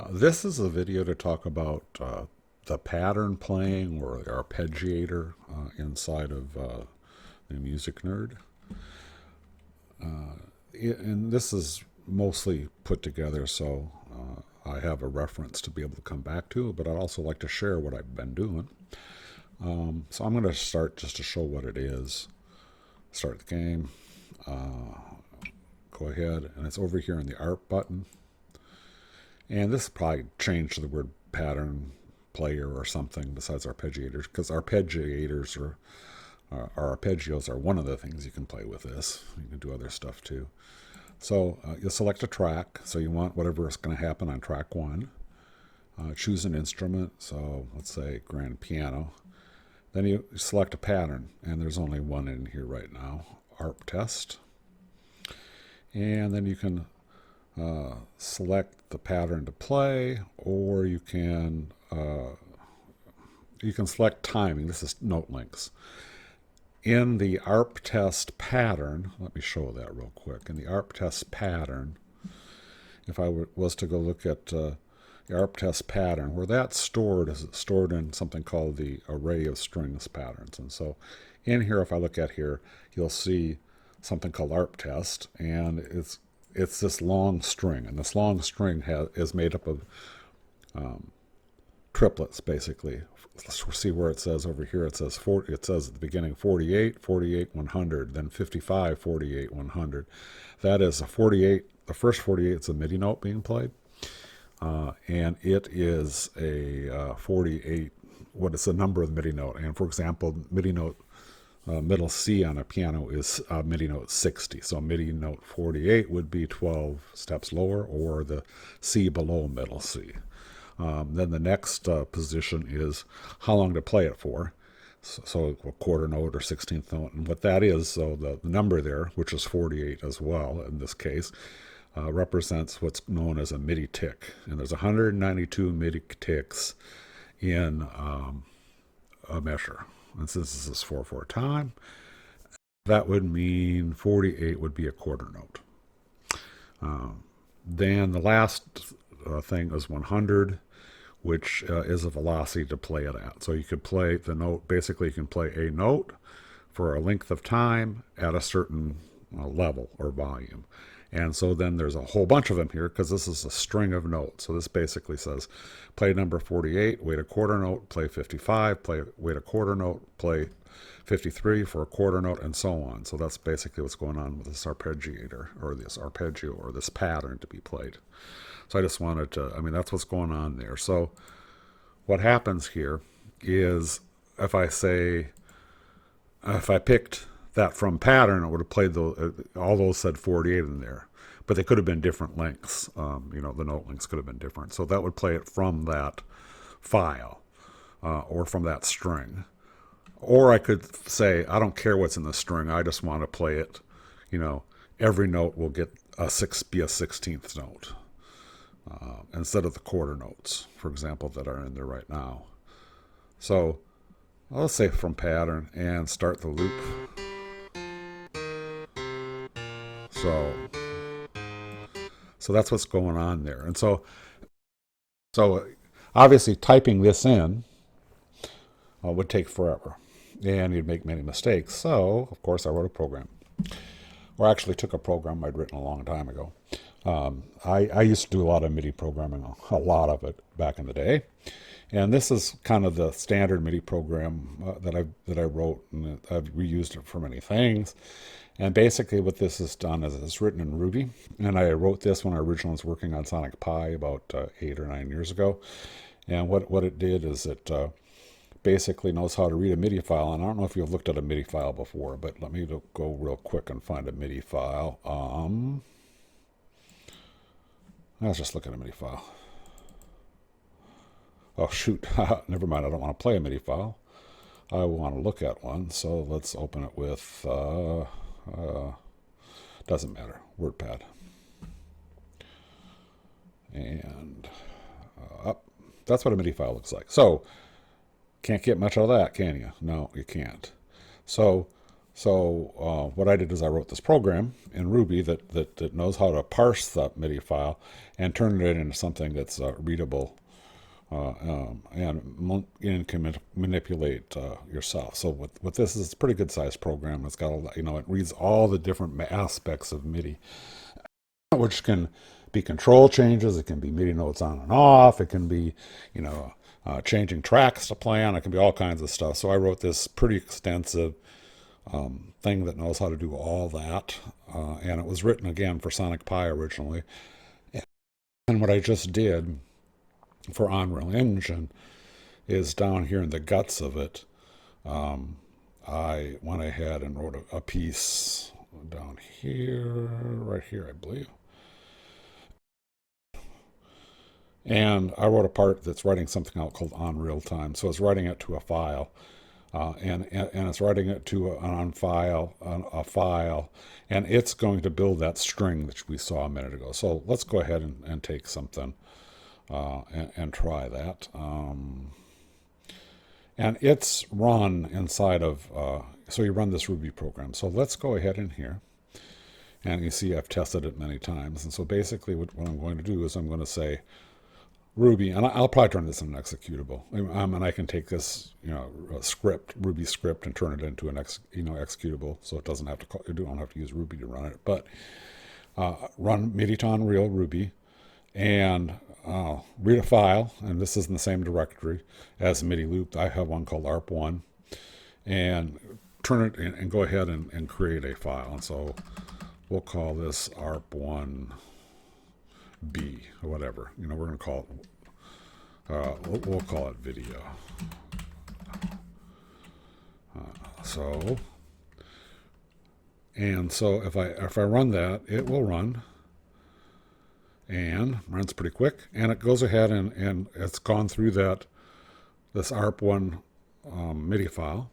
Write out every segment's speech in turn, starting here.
This is a video to talk about the pattern playing or the arpeggiator inside of the Music Nerd. And this is mostly put together so I have a reference to be able to come back to, but I'd also like to share what I've been doing. So I'm going to start just to show what it is. Start the game. Go ahead, and it's over here in the ARP button. And this probably changed to the word pattern player or something besides arpeggiators, because arpeggiators or arpeggios are one of the things you can play with this. You can do other stuff too. So you'll select a track. So you want whatever is going to happen on track one. Choose an instrument. So let's say grand piano. Then you select a pattern, and there's only one in here right now, ARP test. And then you can select the pattern to play, or you can select timing. This is note lengths. In the ARP test pattern, let me show that real quick. In the ARP test pattern, if I was to go look at the ARP test pattern, where that's stored is it's stored in something called the array of strings patterns. And so in here, if I look at here, you'll see something called ARP test, and it's this long string, and this long string is made up of triplets, basically. Let's see where it says over here. It says it says at the beginning 48, 48, 100, then 55, 48, 100. That is a 48. The first 48 is a MIDI note being played, and it is a 48. What is the number of the MIDI note? And for example, MIDI note middle C on a piano is MIDI note 60. So MIDI note 48 would be 12 steps lower, or the C below middle C. Then the next position is how long to play it for. So a quarter note or 16th note. And what that is, so the number there, which is 48 as well in this case, represents what's known as a MIDI tick. And there's 192 MIDI ticks in a measure. And since this is 4/4 time, that would mean 48 would be a quarter note. Then the last thing is 100, which is a velocity to play it at. So you could play the note, basically you can play a note for a length of time at a certain level or volume. And so then there's a whole bunch of them here because this is a string of notes. So this basically says play number 48, wait a quarter note, play 55, wait a quarter note, play 53 for a quarter note, and so on. So that's basically what's going on with this arpeggiator, or this arpeggio, or this pattern to be played. So I just wanted to, that's what's going on there. So what happens here is if I picked that from pattern, it would have played all those said 48 in there, but they could have been different lengths. The note lengths could have been different. So that would play it from that file or from that string. Or I could say, I don't care what's in the string. I just want to play it. Every note will be a 16th note instead of the quarter notes, for example, that are in there right now. So let's say from pattern and start the loop. So that's what's going on there. And so obviously typing this in would take forever, and you'd make many mistakes. So of course I wrote a program, or actually took a program I'd written a long time ago. I used to do a lot of MIDI programming, a lot of it back in the day. And this is kind of the standard MIDI program that I wrote, and I've reused it for many things. And basically what this is done is it's written in Ruby. And I wrote this when I originally was working on Sonic Pi about 8 or 9 years ago. And what it did is it basically knows how to read a MIDI file. And I don't know if you've looked at a MIDI file before, but let me go real quick and find a MIDI file. Let's just look at a MIDI file. Oh, shoot. Never mind. I don't want to play a MIDI file. I want to look at one. So let's open it with, doesn't matter, WordPad. And that's what a MIDI file looks like. So can't get much out of that, can you? No, you can't. So So what I did is I wrote this program in Ruby that knows how to parse that MIDI file and turn it into something that's readable and can manipulate yourself. So with this, it's a pretty good sized program. It's got it reads all the different aspects of MIDI, which can be control changes. It can be MIDI notes on and off. It can be, changing tracks to play on. It can be all kinds of stuff. So I wrote this pretty extensive thing that knows how to do all that. And it was written again for Sonic Pi originally. And what I just did for Unreal Engine is down here in the guts of it. I went ahead and wrote a piece down here, right here, I believe. And I wrote a part that's writing something out called on real time. So it's writing it to a file. And it's writing it to a file, and it's going to build that string that we saw a minute ago. So let's go ahead and take something and try that. And it's run inside of, so you run this Ruby program. So let's go ahead in here. And you see I've tested it many times. And so basically what I'm going to do is I'm going to say Ruby, and I'll probably turn this into an executable. And I can take this, Ruby script, and turn it into an executable, so it doesn't have to you don't have to use Ruby to run it. But run MIDI to Unreal Ruby, and read a file, and this is in the same directory as MIDI loop. I have one called ARP1, and turn it and go ahead and create a file. And so we'll call this ARP1B or whatever. We're going to call it. We'll call it video. So if I run that, it will run, and runs pretty quick, and it goes ahead and it's gone through this ARP1 MIDI file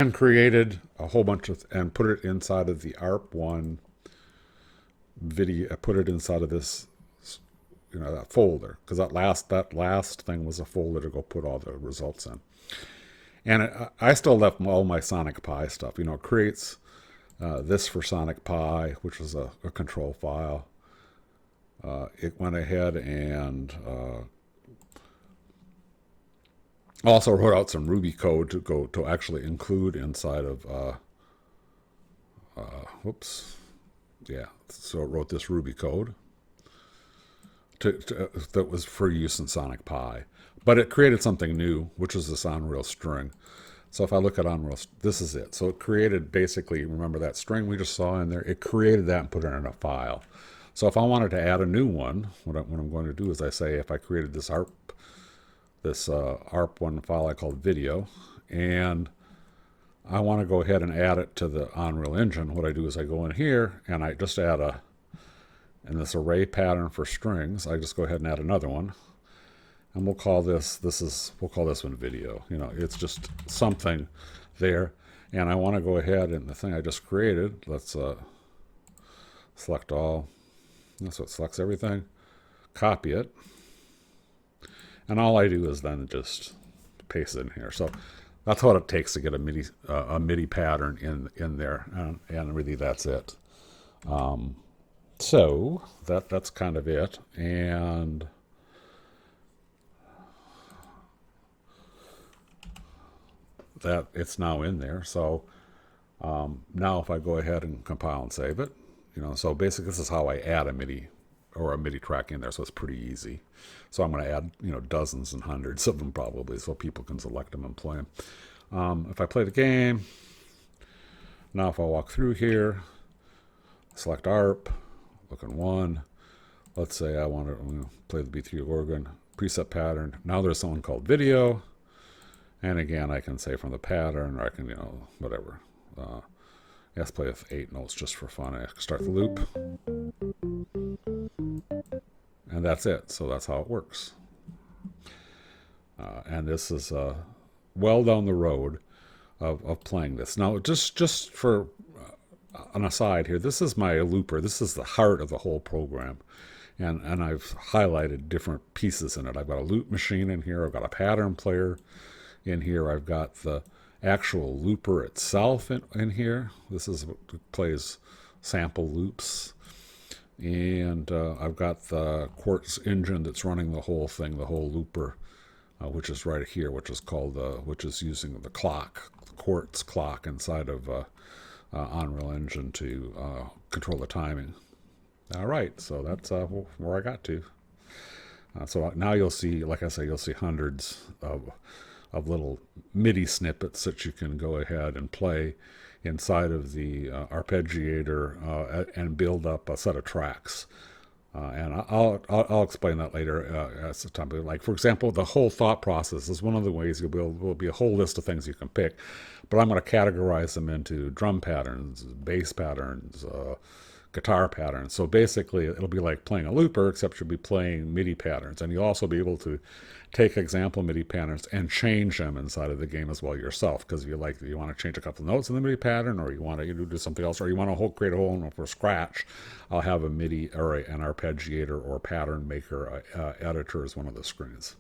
and created a whole bunch and put it inside of the ARP1 video. Put it inside of this, that folder, because that last thing was a folder to go put all the results in. And I still left all my Sonic Pi stuff. It creates this for Sonic Pi, which was a control file. It went ahead and also wrote out some Ruby code to actually include inside of. So it wrote this Ruby code that was for use in Sonic Pi. But it created something new, which is this Unreal string. So if I look at Unreal, this is it. So it created, basically, remember that string we just saw in there? It created that and put it in a file. So if I wanted to add a new one, what I'm going to do is I say, if I created this ARP1 file I called video, and I want to go ahead and add it to the Unreal Engine, what I do is I go in here and I just add in this array pattern for strings, I just go ahead and add another one. And we'll call this one video. It's just something there. And I want to go ahead and the thing I just created, let's select all. That's what selects everything. Copy it. And all I do is then just paste it in here. So that's what it takes to get a MIDI pattern in there, and really that's it. So that's kind of it, and that it's now in there. So now if I go ahead and compile and save it, so basically this is how I add a MIDI track in there. So it's pretty easy. So I'm going to add dozens and hundreds of them probably, so people can select them and play them. If I play the game, now if I walk through here, select ARP, look in one. Let's say I want to play the B3 organ, preset pattern. Now there's someone called video. And again, I can say from the pattern, or I can, whatever. Let's play with 8 notes just for fun. I start the loop. And that's it. So that's how it works. And this is well down the road of playing this. Now, just for an aside here, this is my looper. This is the heart of the whole program. And I've highlighted different pieces in it. I've got a loop machine in here. I've got a pattern player in here. I've got the actual looper itself in here. This is what plays sample loops. And I've got the quartz engine that's running the whole thing, the whole looper, which is right here, which is using the clock, the quartz clock inside of Unreal Engine to control the timing. All right, so that's where I got to. So now you'll see, like I say, you'll see hundreds of little MIDI snippets that you can go ahead and play inside of the arpeggiator and build up a set of tracks. And I'll explain that later as the time. Like, for example, the whole thought process is one of the ways will be a whole list of things you can pick, but I'm going to categorize them into drum patterns, bass patterns, guitar patterns. So basically, it'll be like playing a looper, except you'll be playing MIDI patterns, and you'll also be able to take example MIDI patterns and change them inside of the game as well yourself. Because you want to change a couple of notes in the MIDI pattern, or you want to do something else, or you want to create a whole one from scratch. I'll have a MIDI or an arpeggiator or pattern maker editor as one of the screens.